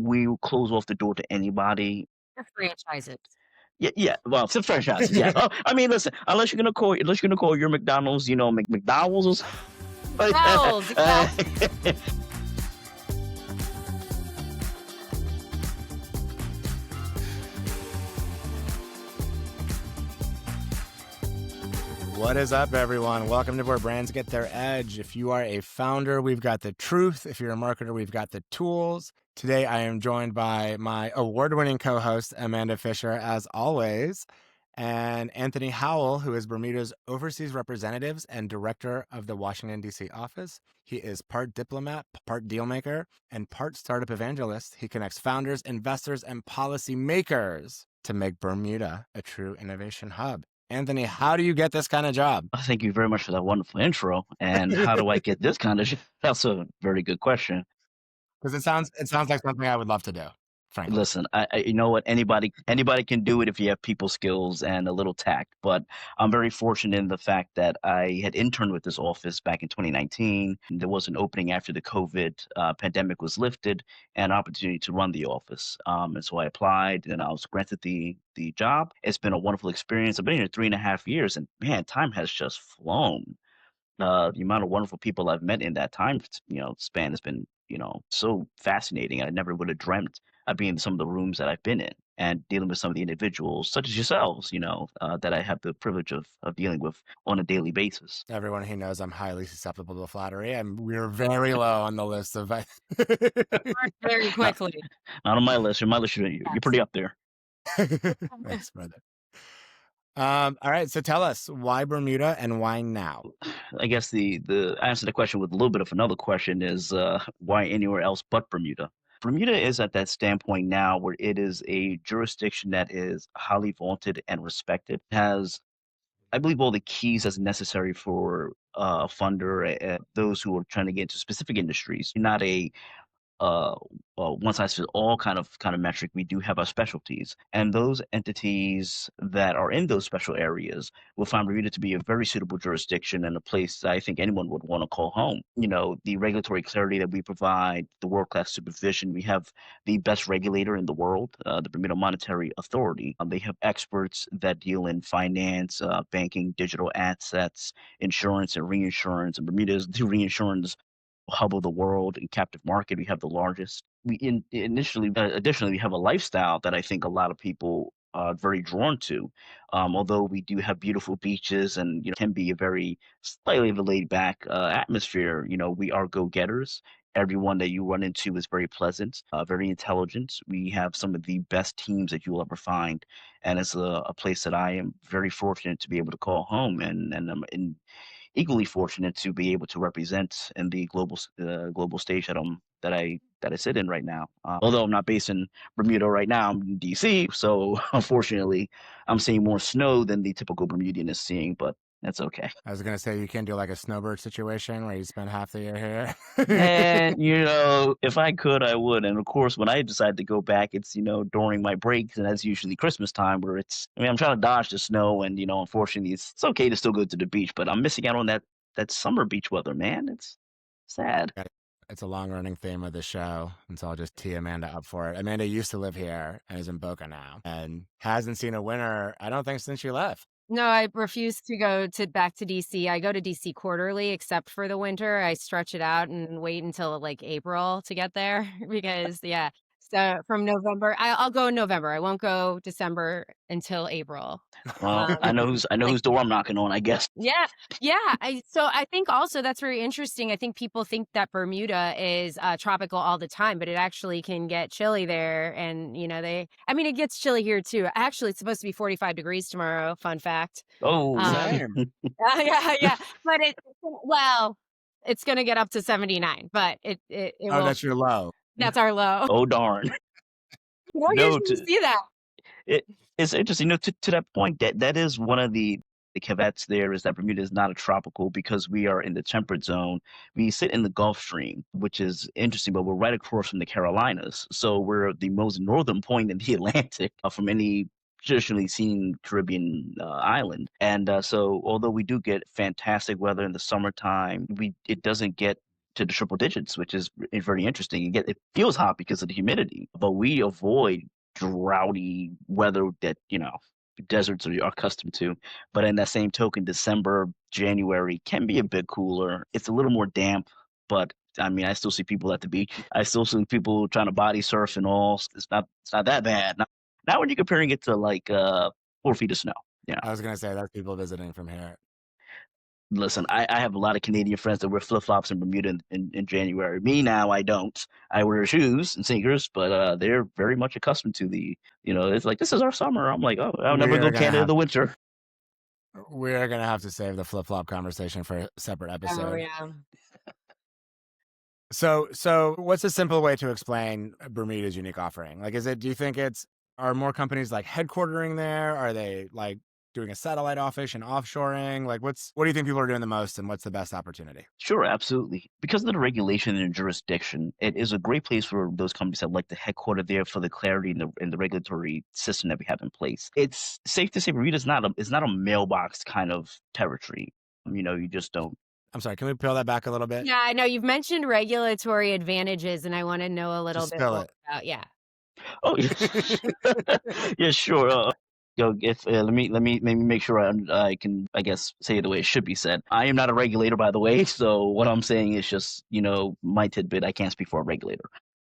we will close off the door to anybody. Or franchise it. Yeah, yeah. Well, some franchises, yeah. Oh, I mean, listen, unless you're gonna call your McDonald's, McDowell's or something like McDowell's, yeah. that. What is up, everyone? Welcome to Where Brands Get Their Edge. If you are a founder, we've got the truth. If you're a marketer, we've got the tools. Today, I am joined by my award-winning co-host, Amanda Fisher, as always, and Anthony Howell, who is Bermuda's Overseas Representatives and Director of the Washington, D.C. office. He is part diplomat, part dealmaker, and part startup evangelist. He connects founders, investors, and policymakers to make Bermuda a true innovation hub. Anthony, how do you get this kind of job? Thank you very much for that wonderful intro. And how do I get this kind of? That's a very good question. Because it sounds like something I would love to do, frankly. Listen, you know what? Anybody can do it if you have people skills and a little tact. But I'm very fortunate in the fact that I had interned with this office back in 2019. There was an opening after the COVID pandemic was lifted, and an opportunity to run the office. And so I applied, and I was granted the job. It's been a wonderful experience. I've been here 3.5 years, and man, time has just flown. The amount of wonderful people I've met in that time, span has been, so fascinating. I never would have dreamt I'd be in some of the rooms that I've been in and dealing with some of the individuals, such as yourselves, that I have the privilege of dealing with on a daily basis. Everyone who knows I'm highly susceptible to flattery, and we're very low on the list of. Very quickly. Not on my list. On my list, you're pretty up there. Thanks, brother. All right, so tell us, why Bermuda and why now? I guess the answer to the question with a little bit of another question is why anywhere else but Bermuda? Bermuda is at that standpoint now where it is a jurisdiction that is highly vaunted and respected. It has, I believe, all the keys that's necessary for a funder, those who are trying to get into specific industries. Not a one size fits all kind of metric. We do have our specialties, and those entities that are in those special areas will find Bermuda to be a very suitable jurisdiction and a place that I think anyone would want to call home. The regulatory clarity that we provide, the world-class supervision. We have the best regulator in the world, the Bermuda Monetary Authority. They have experts that deal in finance, banking, digital assets, insurance, and reinsurance. And Bermuda is the reinsurance hub of the world in captive market. We have the largest. Additionally, we have a lifestyle that I think a lot of people are very drawn to. Although we do have beautiful beaches and can be a very slightly of a laid back atmosphere. We are go-getters. Everyone that you run into is very pleasant, very intelligent. We have some of the best teams that you will ever find, and it's a place that I am very fortunate to be able to call home, and I'm equally fortunate to be able to represent in the global stage that I sit in right now. Although I'm not based in Bermuda right now, I'm in DC, so unfortunately, I'm seeing more snow than the typical Bermudian is seeing, but that's okay. I was gonna say, you can't do like a snowbird situation where you spend half the year here. And if I could, I would. And of course, when I decide to go back, it's during my breaks, and that's usually Christmas time, where I'm trying to dodge the snow, and unfortunately, it's okay to still go to the beach, but I'm missing out on that summer beach weather, man. It's sad. It's a long-running theme of the show, and so I'll just tee Amanda up for it. Amanda used to live here and is in Boca now, and hasn't seen a winter, I don't think, since she left. No, I refuse to go back to DC. I go to DC quarterly, except for the winter. I stretch it out and wait until like April to get there because So from November, I'll go in November. I won't go December until April. Well, I know whose door I'm knocking on, I guess. Yeah. So I think also that's very interesting. I think people think that Bermuda is tropical all the time, but it actually can get chilly there. And, it gets chilly here too. Actually, it's supposed to be 45 degrees tomorrow. Fun fact. Oh, yeah. But it's going to get up to 79, but it that's your low. That's our low. Oh, darn. You don't usually see that. It's interesting, to that point, that is one of the caveats there, is that Bermuda is not a tropical because we are in the temperate zone. We sit in the Gulf Stream, which is interesting, but we're right across from the Carolinas. So we're the most northern point in the Atlantic from any traditionally seen Caribbean island. And so although we do get fantastic weather in the summertime, it doesn't get to the triple digits, which is very interesting. It feels hot because of the humidity, but we avoid droughty weather that, deserts are accustomed to. But in that same token, December, January can be a bit cooler. It's a little more damp, but I mean, I still see people at the beach. I still see people trying to body surf and all. It's not that bad. Not when you're comparing it to like 4 feet of snow. Yeah. I was gonna say that's people visiting from here. Listen, I have a lot of Canadian friends that wear flip flops in Bermuda in January. Me now, I don't. I wear shoes and sneakers, but they're very much accustomed to it's like this is our summer. I'm like, oh, I'll never go Canada in the winter. We're gonna have to save the flip flop conversation for a separate Oh, episode. yeah. So what's a simple way to explain Bermuda's unique offering? Like, do you think are more companies like headquartering there? Are they like doing a satellite office and offshoring? Like, what do you think people are doing the most, and what's the best opportunity? Sure, absolutely. Because of the regulation and jurisdiction, it is a great place for those companies that like to headquarter there for the clarity in the regulatory system that we have in place. It's safe to say Bermuda is not a mailbox kind of territory. You just don't. I'm sorry, can we peel that back a little bit? Yeah, I know you've mentioned regulatory advantages, and I wanna know a little Just bit spill more it. about Oh, yeah, sure. If let me make sure I can, I guess, say it the way it should be said. I am not a regulator, by the way. So what I'm saying is just my tidbit. I can't speak for a regulator.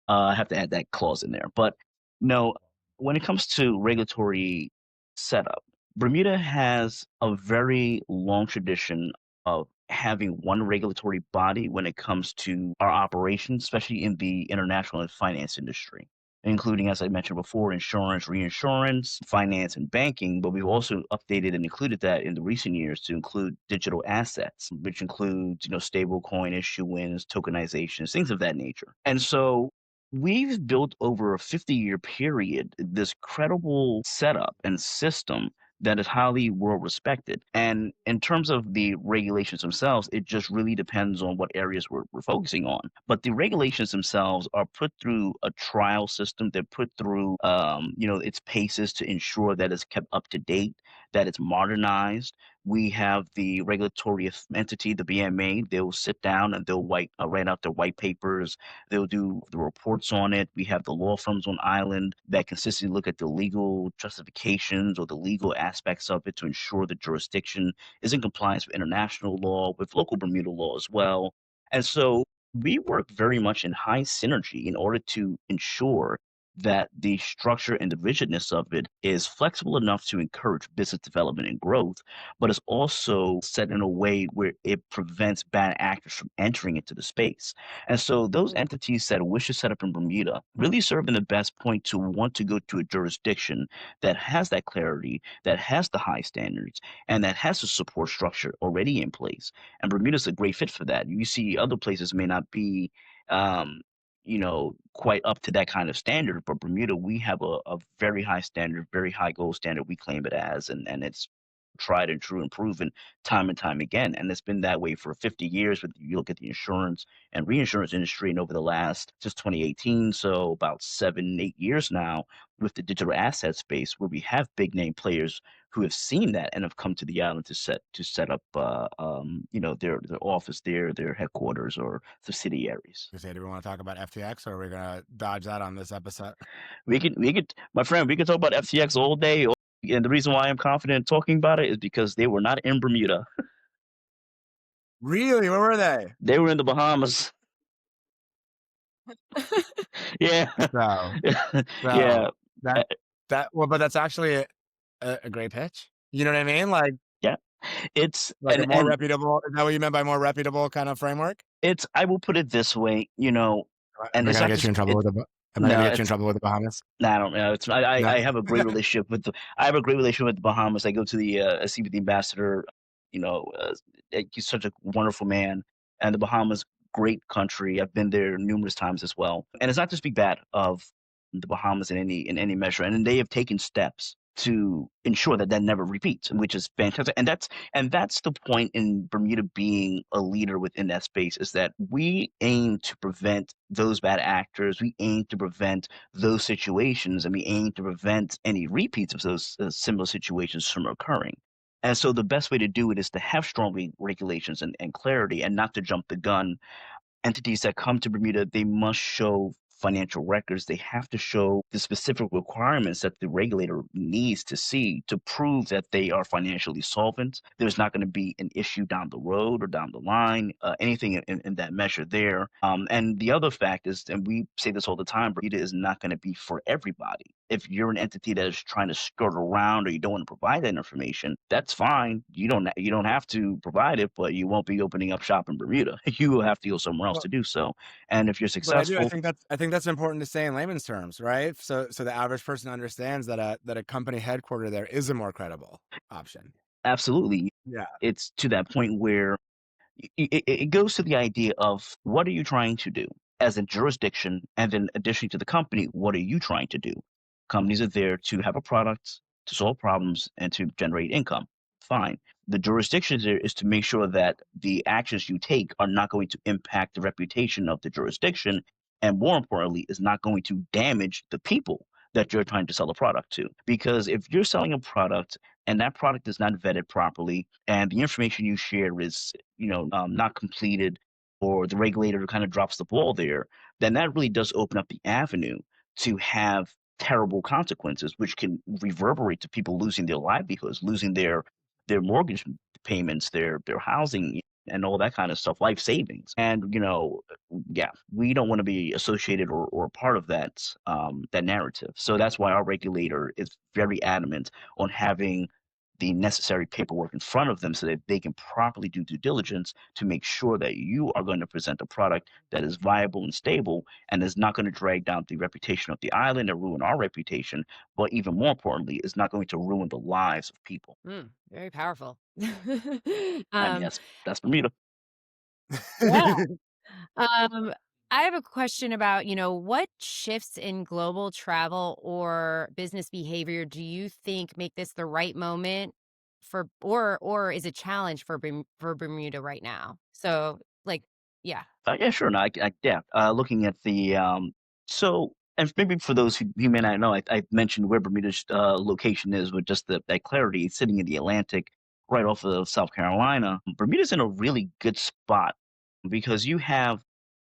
I have to add that clause in there. But no, when it comes to regulatory setup, Bermuda has a very long tradition of having one regulatory body when it comes to our operations, especially in the international and finance industry, including, as I mentioned before, insurance, reinsurance, finance, and banking. But we've also updated and included that in the recent years to include digital assets, which includes, stable coin issuance, tokenizations, things of that nature. And so we've built over a 50-year period this credible setup and system that is highly world respected. And in terms of the regulations themselves, it just really depends on what areas we're focusing on. But the regulations themselves are put through a trial system. They're put through, its paces to ensure that it's kept up to date, that it's modernized. We have the regulatory entity, the BMA. They'll sit down and they'll write out their white papers. They'll do the reports on it. We have the law firms on island that consistently look at the legal justifications or the legal aspects of it to ensure the jurisdiction is in compliance with international law, with local Bermuda law as well. And so we work very much in high synergy in order to ensure that the structure and the rigidness of it is flexible enough to encourage business development and growth, but it's also set in a way where it prevents bad actors from entering into the space. And so those entities that wish to set up in Bermuda really serve in the best point to want to go to a jurisdiction that has that clarity, that has the high standards, and that has the support structure already in place. And Bermuda's a great fit for that. You see other places may not be um, quite up to that kind of standard. But Bermuda, we have a very high standard, very high gold standard we claim it as, and it's tried and true and proven time and time again. And it's been that way for 50 years. But you look at the insurance and reinsurance industry, and over the last just 2018, so about 7, 8 years now, with the digital asset space, where we have big name players who have seen that and have come to the island to set up, their office there, their headquarters or subsidiaries. Do we want to talk about FTX, or are we gonna dodge that on this episode? My friend, we could talk about FTX all day. And the reason why I'm confident in talking about it is because they were not in Bermuda. Really? Where were they? They were in the Bahamas. Yeah. So Yeah. but that's actually a great pitch. You know what I mean? Like, Yeah. It's like a more and reputable. Is that what you meant by more reputable kind of framework? it's I will put it this way, Am and I it's gonna not get just you in trouble it with the? Am I no, gonna get you in it's trouble with the Bahamas? no, I don't know. No. I have a great relationship with I have a great relationship with the Bahamas. I go to the I see with the ambassador. He's such a wonderful man, and the Bahamas, great country. I've been there numerous times as well, and it's not to speak bad of the Bahamas in any measure, and they have taken steps to ensure that never repeats, which is fantastic. And that's the point in Bermuda being a leader within that space, is that we aim to prevent those bad actors. We aim to prevent those situations, and we aim to prevent any repeats of those similar situations from occurring. And so the best way to do it is to have strong regulations and clarity, and not to jump the gun entities that come to Bermuda, they must show financial records. They have to show the specific requirements that the regulator needs to see to prove that they are financially solvent. There's not going to be an issue down the road or down the line, anything in that measure there. And the other fact is, and we say this all the time, Bermuda is not going to be for everybody. If you're an entity that is trying to skirt around or you don't want to provide that information, that's fine. You don't have to provide it, but you won't be opening up shop in Bermuda. You will have to go somewhere else Well, to do so. And if you're but I do. successful, I think that's important to say in layman's terms, right? So the average person understands that a company headquartered there is a more credible option. absolutely, Yeah. it's to that point where it goes to the idea of what are you trying to do as a jurisdiction, and then additionally to the company, what are you trying to do? Companies are there to have a product, to solve problems, and to generate income. Fine. The jurisdiction there is to make sure that the actions you take are not going to impact the reputation of the jurisdiction, and more importantly, is not going to damage the people that you're trying to sell a product to. Because if you're selling a product and that product is not vetted properly, and the information you share is, not completed, or the regulator kind of drops the ball there, then that really does open up the avenue to have terrible consequences, which can reverberate to people losing their livelihoods, losing their mortgage payments, their housing, and all that kind of stuff, life savings. And yeah, we don't want to be associated or part of that narrative. So that's why our regulator is very adamant on having the necessary paperwork in front of them so that they can properly do due diligence to make sure that you are going to present a product that is viable and stable and is not going to drag down the reputation of the island or ruin our reputation, but even more importantly, is not going to ruin the lives of people. Very powerful. I mean, um, that's Bermuda. yeah. Um, I have a question about, what shifts in global travel or business behavior do you think make this the right moment for, or is a challenge for for Bermuda right now? So, like, yeah, Yeah, sure. No, yeah. Looking at the so, and maybe for those who may not know, I mentioned where Bermuda's location is with just that clarity. It's sitting in the Atlantic, right off of South Carolina. Bermuda's in a really good spot because you have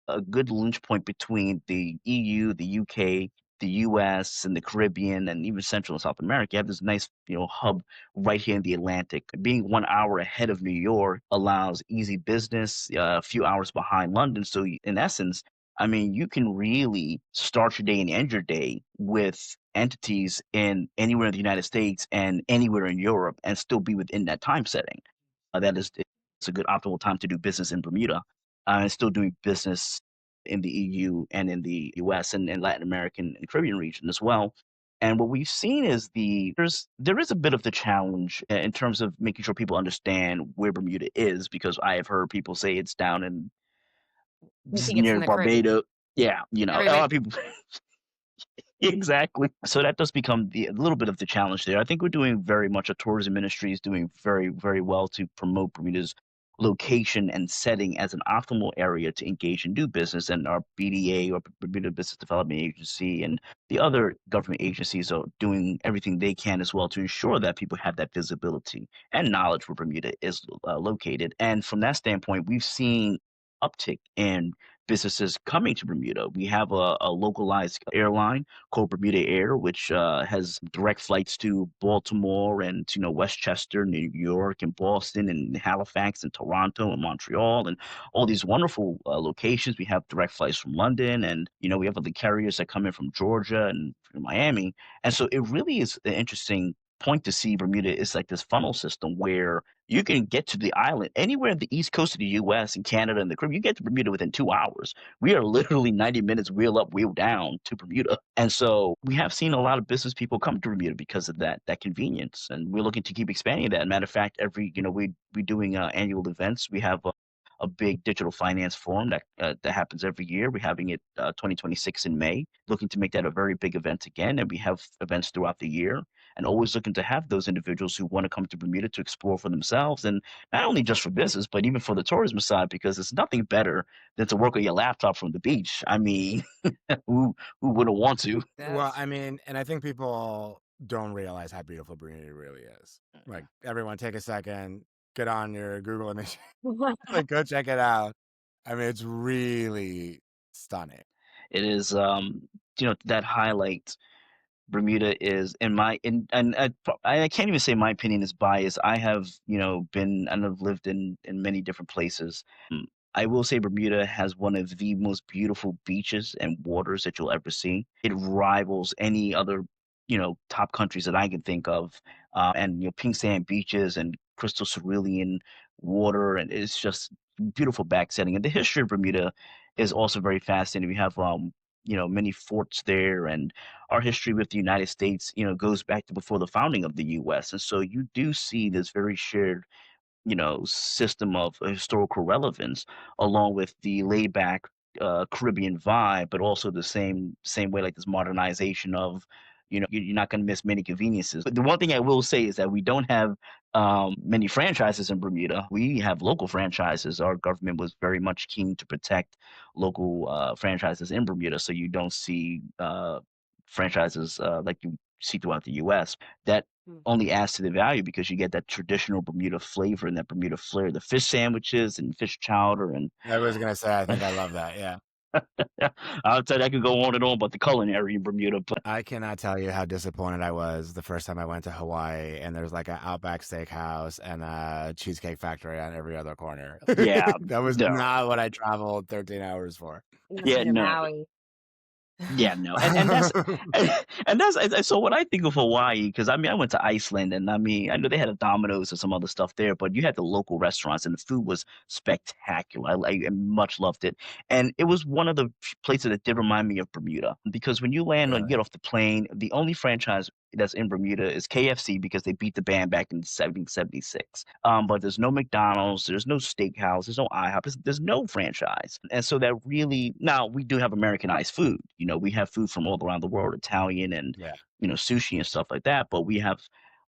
a good launch point between the EU, the UK, the US, and the Caribbean, and even Central and South America. You have this nice, hub right here in the Atlantic. Being 1 hour ahead of New York allows easy business, a few hours behind London. So, in essence, I mean, you can really start your day and end your day with entities in anywhere in the United States and anywhere in Europe and still be within that time setting. That is, it's a good optimal time to do business in Bermuda and still doing business in the EU and in the US and Latin American and Caribbean region as well. And what we've seen is there is a bit of the challenge in terms of making sure people understand where Bermuda is, because I have heard people say it's down in I just think it's in near the Caribbean. Barbados. Yeah, a lot Everybody, of people. Exactly. So that does become a little bit of the challenge there. I think we're doing very much, a tourism industry is doing very, very well to promote Bermuda's location and setting as an optimal area to engage and do business. And our BDA, or Bermuda Business Development Agency, and the other government agencies are doing everything they can as well to ensure that people have that visibility and knowledge where Bermuda is located. And from that standpoint, we've seen uptick in businesses coming to Bermuda. We have a localized airline called Bermuda Air, which has direct flights to Baltimore and to Westchester, New York, and Boston, and Halifax, and Toronto, and Montreal, and all these wonderful locations. We have direct flights from London, and we have other carriers that come in from Georgia and from Miami, and so it really is an interesting point to see. Bermuda is like this funnel system where you can get to the island anywhere in the east coast of the US and Canada and the Caribbean. You get to Bermuda within 2 hours. We are literally 90 minutes wheel up, wheel down to Bermuda. And so we have seen a lot of business people come to Bermuda because of that convenience. And we're looking to keep expanding that. Matter of fact, we're doing annual events. We have a big digital finance forum that happens every year. We're having it 2026 in May, looking to make that a very big event again. And we have events throughout the year, and always looking to have those individuals who want to come to Bermuda to explore for themselves, and not only just for business, but even for the tourism side, because it's nothing better than to work on your laptop from the beach. I mean, who wouldn't want to? Well, yes. I mean, and I think people don't realize how beautiful Bermuda really is. Like, everyone take a second, get on your Google image, like, go check it out. I mean, it's really stunning. It is, that highlights Bermuda is in my in and I can't even say my opinion is biased. I have, been and have lived in many different places. Mm, I will say Bermuda has one of the most beautiful beaches and waters that you'll ever see. It rivals any other, top countries that I can think of. And pink sand beaches and crystal cerulean water, and it's just beautiful back setting. And the history of Bermuda is also very fascinating. We have many forts there, and our history with the United States, goes back to before the founding of the US. And so you do see this very shared, system of historical relevance, along with the laid back Caribbean vibe, but also the same way, like this modernization of, you're not going to miss many conveniences. But the one thing I will say is that we don't have many franchises in Bermuda. We have local franchises. Our government was very much keen to protect local franchises in Bermuda, so you don't see franchises like you see throughout the U.S. That Mm. only adds to the value because you get that traditional Bermuda flavor and that Bermuda flair, the fish sandwiches and fish chowder, and I was gonna say, I think I love that. Yeah. I'll tell you, I could go on and on about the culinary in Bermuda, but I cannot tell you how disappointed I was the first time I went to Hawaii and there's like an Outback Steakhouse and a Cheesecake Factory on every other corner. yeah, That was no, not what I traveled 13 hours for. yeah, Nothing in no. Maui. Yeah, no, and that's and so when I think of Hawaii, because I mean I went to Iceland, and I mean I know they had a Domino's and some other stuff there, but you had the local restaurants and the food was spectacular. I much loved it, and it was one of the places that did remind me of Bermuda because when you land on Really? get off the plane, the only franchise that's in Bermuda is KFC because they beat the band back in 1776. But there's no McDonald's, there's no steakhouse, there's no IHOP, there's no franchise. And so that really now we do have Americanized food. We have food from all around the world, Italian and Yeah. sushi and stuff like that. But we have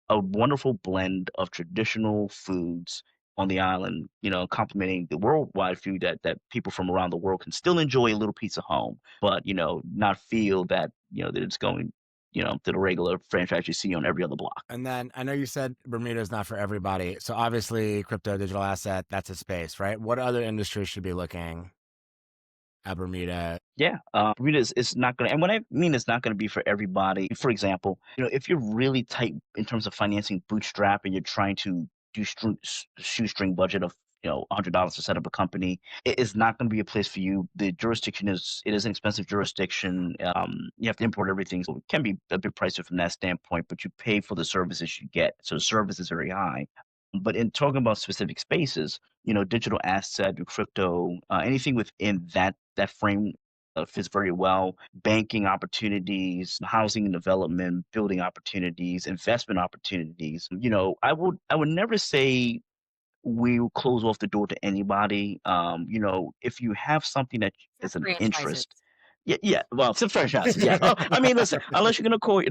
a wonderful blend of traditional foods on the island, complementing the worldwide food that people from around the world can still enjoy a little piece of home, but not feel that that it's going to the regular franchise you see on every other block. And then I know you said Bermuda is not for everybody. So obviously crypto digital asset, that's a space, right? What other industries should be looking at Bermuda? Yeah, Bermuda is not going to, and what I mean it's not going to be for everybody. For example, if you're really tight in terms of financing bootstrap and you're trying to do shoestring budget of $100 to set up a company, it is not going to be a place for you. The jurisdiction it is an expensive jurisdiction. You have to import everything, so it can be a bit pricey from that standpoint. But you pay for the services you get, so the service is very high. But in talking about specific spaces, digital asset, crypto, anything within that frame fits very well. Banking opportunities, housing and development, building opportunities, investment opportunities. I would never say we will close off the door to anybody. If you have something that For is an franchises. interest. Yeah, yeah. Well, some franchises, yeah. Oh, I mean, listen. Unless you're gonna call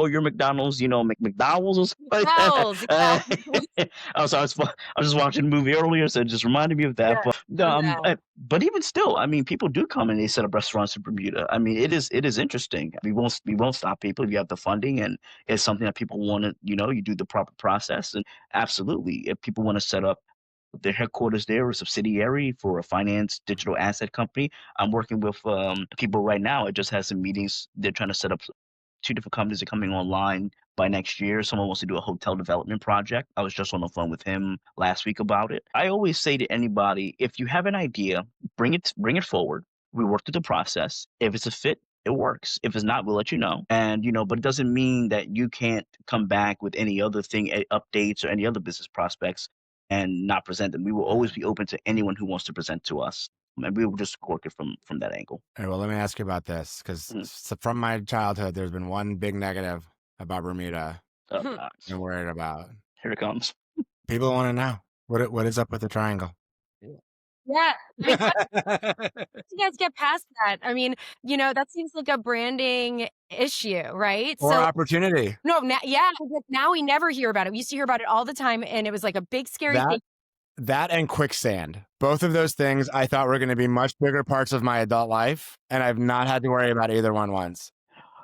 your McDonald's, McDowell's or something like that. McDowell's, yeah. I'm sorry. I was just watching a movie earlier, so it just reminded me of that. Yeah, But oh, no. but even still, I mean, people do come and they set up restaurants in Bermuda. I mean, it is interesting. We won't stop people if you have the funding and it's something that people want to. You do the proper process, and absolutely, if people want to set up their headquarters there or subsidiary for a finance digital asset company. I'm working with people right now. I just had some meetings. They're trying to set up two different companies are coming online by next year. Someone wants to do a hotel development project. I was just on the phone with him last week about it. I always say to anybody, if you have an idea, bring it forward. We work through the process. If it's a fit, it works. If it's not, we'll let you know. And but it doesn't mean that you can't come back with any other thing, updates or any other business prospects and not present them. We will always be open to anyone who wants to present to us. And we will just work it from that angle. All right, well, let me ask you about this because Mhm. from my childhood, there's been one big negative about Bermuda Oh, God. I'm worried about. Here it comes. People want to know what is up with the triangle. Yeah. I mean, how did you guys get past that? I mean, that seems like a branding issue, right? Or So opportunity. no, yeah, but now we never hear about it. We used to hear about it all the time, and it was like a big scary That thing. that and quicksand. Both of those things I thought were going to be much bigger parts of my adult life, and I've not had to worry about either one once.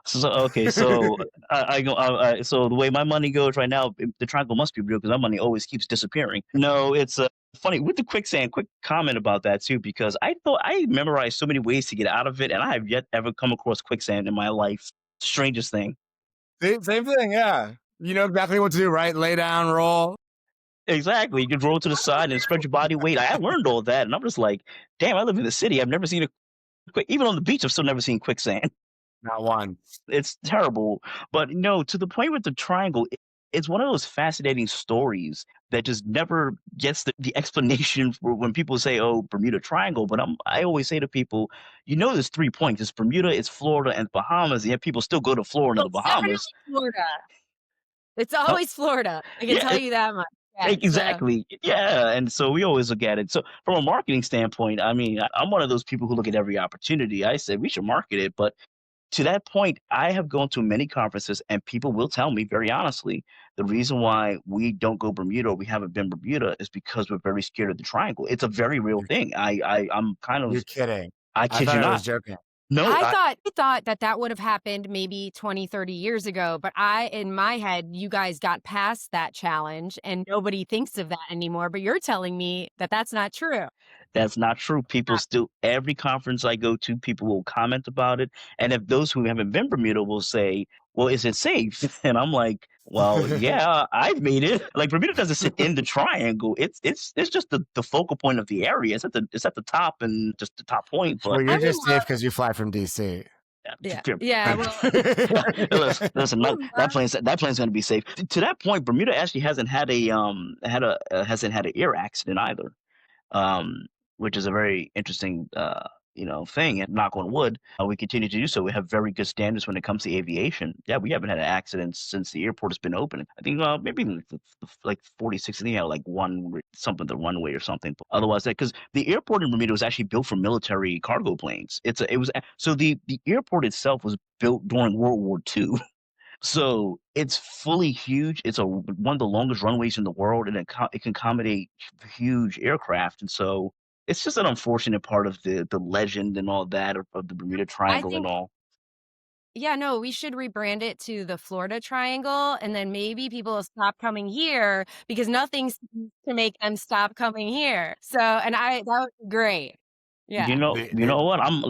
So okay, so I go. So the way my money goes right now, the triangle must be real because my money always keeps disappearing. No, it's funny with the quicksand. Quick comment about that too, because I thought I memorized so many ways to get out of it, and I have yet ever come across quicksand in my life. Strangest thing. Same thing, yeah. You know exactly what to do, right? Lay down, roll. Exactly. You can roll to the side and spread your body weight. I learned all that, and I'm just like, damn, I live in the city. I've never seen a even on the beach. I've still never seen quicksand. Not one. It's terrible. But no, to the point with the triangle, it's one of those fascinating stories that just never gets the explanation for when people say, "Oh, Bermuda Triangle." But I always say to people, there's 3 points. It's Bermuda, it's Florida, and Bahamas. And yet people still go to Florida and the It's definitely Bahamas. Florida. It's Oh, always Florida. I can yeah, tell you that much. Yeah, so exactly. Yeah, and so we always look at it. So from a marketing standpoint, I mean, I'm one of those people who look at every opportunity. I said we should market it, but to that point, I have gone to many conferences, and people will tell me very honestly the reason why we don't go Bermuda or we haven't been Bermuda is because we're very scared of the triangle. It's a very real You're, thing. I'm kind you're of kidding. I I kid thought you I was not. joking. No, I thought that that would have happened maybe 20, 30 years ago, but in my head, you guys got past that challenge and nobody thinks of that anymore, but you're telling me that that's not true. that's not true. People still every conference I go to, people will comment about it, and if those who haven't been Bermuda will say, "Well, is it safe?" And I'm like, "Well, yeah, I've made it." Like Bermuda doesn't sit in the triangle. It's just the focal point of the area. It's at the top and just the top point. But Well, I you're would just safe love because you fly from DC. yeah. Yeah, well, listen, I that, would that love plane's that plane's going to be safe. To that point, Bermuda actually hasn't had an air accident either, um, which is a very interesting thing. And knock on wood, we continue to do so. We have very good standards when it comes to aviation. Yeah, we haven't had an accident since the airport has been open. I think maybe like 46, I think had like something the runway or something. But otherwise, that because the airport in Bermuda was actually built for military cargo planes. So the airport itself was built during World War II. So it's fully huge. It's one of the longest runways in the world, and it can accommodate huge aircraft. And so it's just an unfortunate part of the legend and all that of the Bermuda I Triangle and think all. yeah, no, we should rebrand it to the Florida Triangle, and then maybe people will stop coming here because nothing seems to make them stop coming here. So, and that would be great. You Yeah. know, The, you the, know what? I'm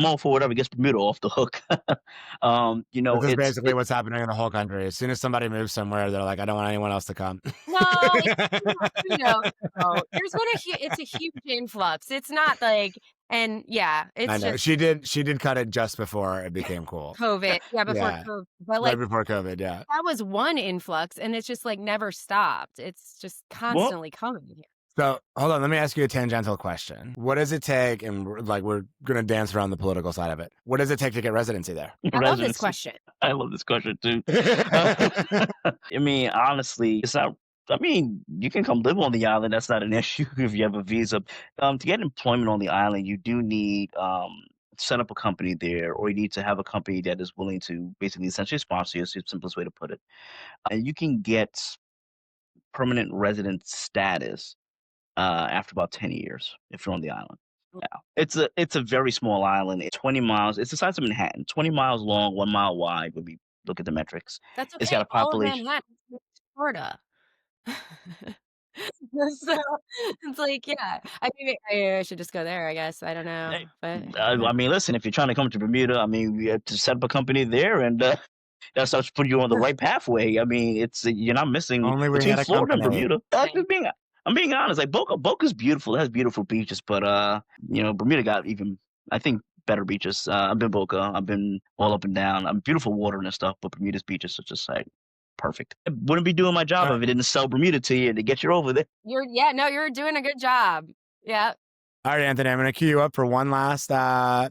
all for whatever gets Bermuda off the hook. this is It's basically what's happening in the whole country. As soon as somebody moves somewhere, they're like, I don't want anyone else to come. No, no. It's a huge influx. It's not like, and yeah, I it's know just she did cut it just before it became cool. COVID. Yeah, before Yeah, COVID. But right like before COVID. Yeah. that was one influx and it's just like never stopped. It's just well, constantly coming here. So hold on, let me ask you a tangential question. What does it take? And we're gonna dance around the political side of it. What does it take to get residency there? I love this residency. question. I love this question too. I mean, honestly, it's not. I mean, you can come live on the island. That's not an issue if you have a visa. To get employment on the island, you do need set up a company there, or you need to have a company that is willing to basically essentially sponsor you. Is the simplest way to put it. And you can get permanent resident status after about 10 years if you're on the island. Yeah. It's a very small island. It's 20 miles. It's the size of Manhattan. 20 miles long, 1 mile wide when we look at the metrics. That's It's okay. got a All of population. Manhattan is Florida. So it's like, yeah. I should just go there, I guess. I don't know. Hey, But I mean, listen, if you're trying to come to Bermuda, I mean, we have to set up a company there, and that starts to put you on the right pathway. I mean, you're not missing Only we between had a Florida and company. Bermuda. I'm being honest. Like Boca's beautiful. It has beautiful beaches, but Bermuda got even I think better beaches. I've been Boca. I've been all up and down. Beautiful water and stuff, but Bermuda's beaches are just like perfect. I wouldn't be doing my job All if right, it didn't sell Bermuda to you to get you over there. you're doing a good job. Yeah. all right, Anthony, I'm gonna cue you up for one last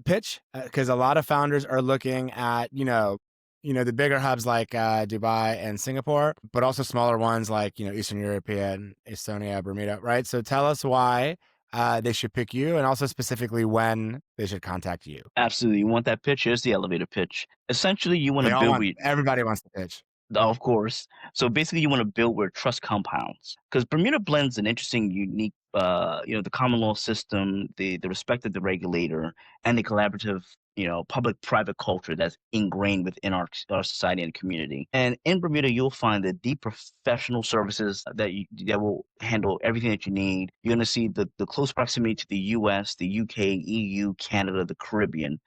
pitch because a lot of founders are looking at the bigger hubs like Dubai and Singapore, but also smaller ones like Eastern European, Estonia, Bermuda, right? So tell us why they should pick you, and also specifically when they should contact you. Absolutely. You want that pitch? Here's the elevator pitch. Essentially, you want to build. Everybody wants to pitch. Of course. So basically, you want to build where trust compounds, because Bermuda blends an interesting, unique, the common law system, the respect of the regulator, and the collaborative, public-private culture that's ingrained within our society and community. And in Bermuda, you'll find the deep professional services that will handle everything that you need. You're going to see the close proximity to the U.S., the U.K., EU, Canada, the Caribbean,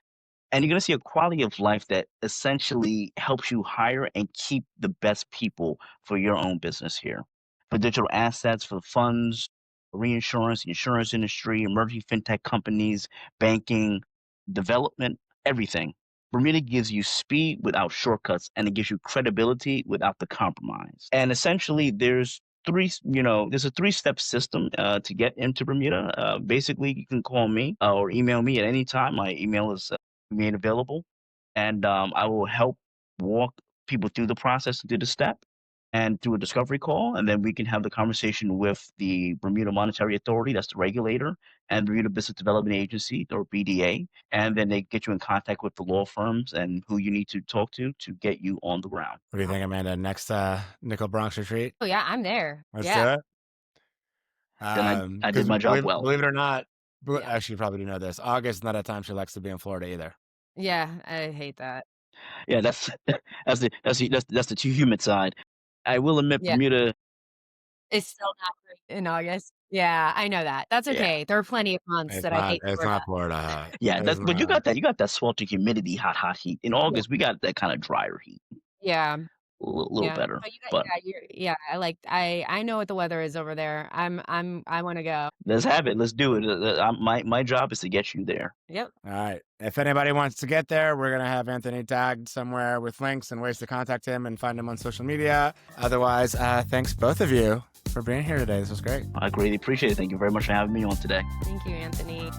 and you're going to see a quality of life that essentially helps you hire and keep the best people for your own business here. For digital assets, for funds, reinsurance, insurance industry, emerging fintech companies, banking, development, everything. Bermuda gives you speed without shortcuts, and it gives you credibility without the compromise. And essentially, there's a three-step system to get into Bermuda. Basically, you can call me or email me at any time. My email is made available, and I will help walk people through the process, through the step, and through a discovery call, and then we can have the conversation with the Bermuda Monetary Authority, that's the regulator, and Bermuda Business Development Agency, or BDA, and then they get you in contact with the law firms and who you need to talk to get you on the ground. What do you think, Amanda? Next Nickel Bronx retreat? Oh yeah, I'm there. Let's Yeah. do it. Then I did Because my job well. believe it or not, Yeah. actually, you probably do know this. August is not a time she likes to be in Florida either. Yeah, I hate that. Yeah, that's that's the too humid side. I will admit, Yeah. Bermuda. It's still not great in August. Yeah, I know that. That's Yeah. okay. There are plenty of months that I hate It's Florida. not Florida hot. Yeah, It's but you not. got that sweltering humidity, hot heat. In August, we got that kind of drier heat, Yeah. a little Yeah. better. But you got But I know what the weather is over there. I wanna go. let's have it. Let's do it. My job is to get you there. Yep. All right. If anybody wants to get there, we're going to have Anthony tagged somewhere with links and ways to contact him and find him on social media. Otherwise, thanks both of you for being here today. This was great. I greatly appreciate it. Thank you very much for having me on today. Thank you, Anthony.